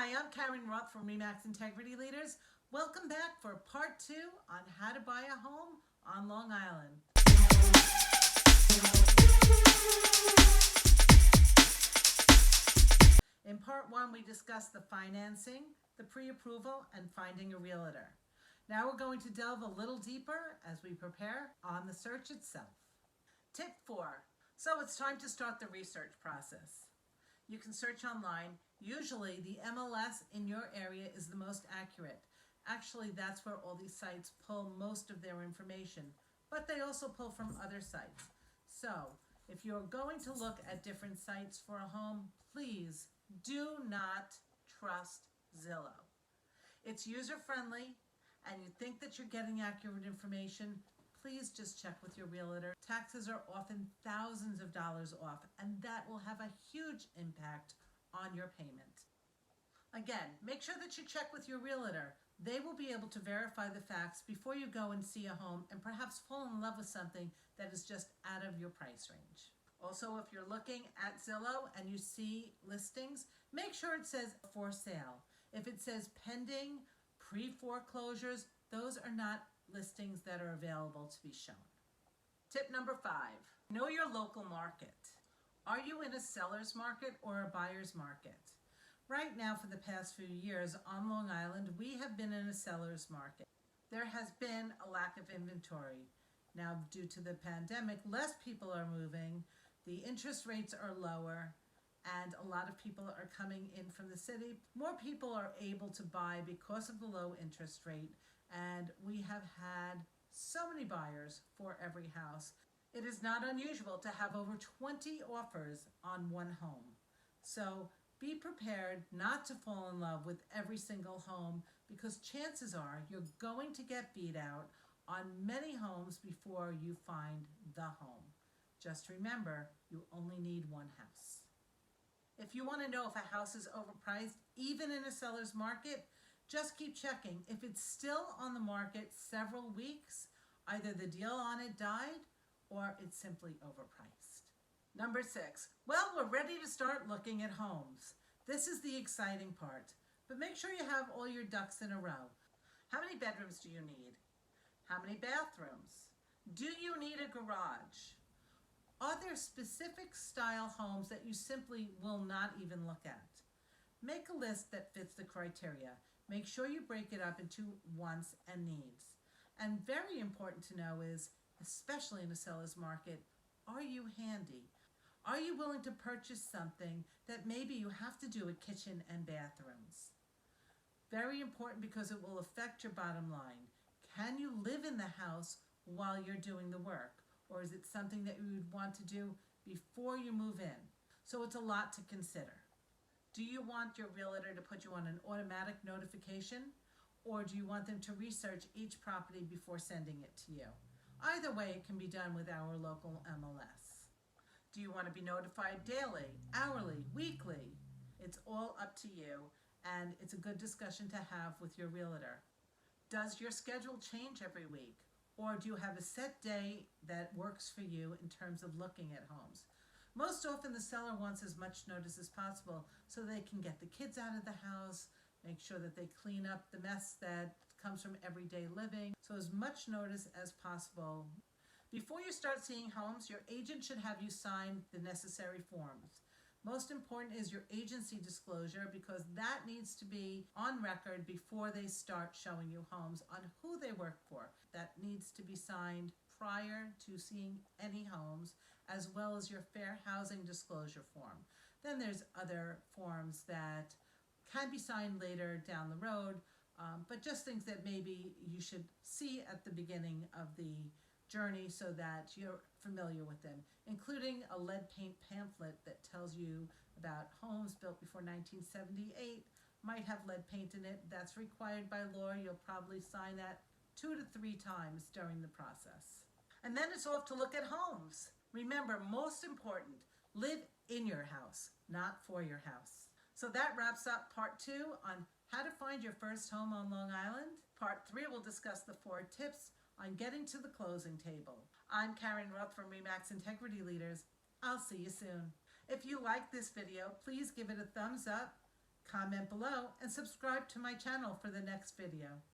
Hi, I'm Karen Roth from RE/MAX Integrity Leaders. Welcome back for part 2 on how to buy a home on Long Island. In part 1, we discussed the financing, the pre-approval, and finding a realtor. Now we're going to delve a little deeper as we prepare on the search itself. Tip 4. So it's time to start the research process. You can search online. Usually the MLS in your area is the most accurate. Actually, that's where all these sites pull most of their information, but they also pull from other sites. So if you're going to look at different sites for a home, please do not trust Zillow. It's user-friendly, and you think that you're getting accurate information, please just check with your realtor. Taxes are often thousands of dollars off, and that will have a huge impact on your payment. Again, make sure that you check with your realtor. They will be able to verify the facts before you go and see a home and perhaps fall in love with something that is just out of your price range. Also, if you're looking at Zillow and you see listings, make sure it says for sale. If it says pending, pre-foreclosures, those are not listings that are available to be shown. Tip number 5, know your local market. Are you in a seller's market or a buyer's market? Right now, for the past few years on Long Island, we have been in a seller's market. There has been a lack of inventory. Now, due to the pandemic, less people are moving, the interest rates are lower, and a lot of people are coming in from the city. More people are able to buy because of the low interest rate, and we have had so many buyers for every house. It is not unusual to have over 20 offers on one home. So be prepared not to fall in love with every single home, because chances are you're going to get beat out on many homes before you find the home. Just remember, you only need one house. If you want to know if a house is overpriced, even in a seller's market, just keep checking. If it's still on the market several weeks, either the deal on it died or it's simply overpriced. Number 6, well, we're ready to start looking at homes. This is the exciting part, but make sure you have all your ducks in a row. How many bedrooms do you need? How many bathrooms? Do you need a garage? Are there specific style homes that you simply will not even look at? Make a list that fits the criteria. Make sure you break it up into wants and needs. And very important to know is, especially in a seller's market, are you handy? Are you willing to purchase something that maybe you have to do a kitchen and bathrooms? Very important, because it will affect your bottom line. Can you live in the house while you're doing the work? Or is it something that you would want to do before you move in? So it's a lot to consider. Do you want your realtor to put you on an automatic notification? Or do you want them to research each property before sending it to you? Either way, it can be done with our local MLS. Do you want to be notified daily, hourly, weekly? It's all up to you, and it's a good discussion to have with your realtor. Does your schedule change every week? Or do you have a set day that works for you in terms of looking at homes? Most often the seller wants as much notice as possible so they can get the kids out of the house, make sure that they clean up the mess that comes from everyday living. So as much notice as possible. Before you start seeing homes, your agent should have you sign the necessary forms. Most important is your agency disclosure, because that needs to be on record before they start showing you homes on who they work for. That needs to be signed prior to seeing any homes, as well as your fair housing disclosure form. Then there's other forms that can be signed later down the road, but just things that maybe you should see at the beginning of the journey so that you're familiar with them, including a lead paint pamphlet that tells you about homes built before 1978, might have lead paint in it. That's required by law. You'll probably sign that 2 to 3 times during the process. And then it's off to look at homes. Remember, most important, live in your house, not for your house. So that wraps up part 2 on how to find your first home on Long Island. Part 3 will discuss the 4 tips on getting to the closing table. I'm Karen Roth from RE/MAX Integrity Leaders. I'll see you soon. If you like this video, please give it a thumbs up, Comment below and subscribe to my channel for the next video.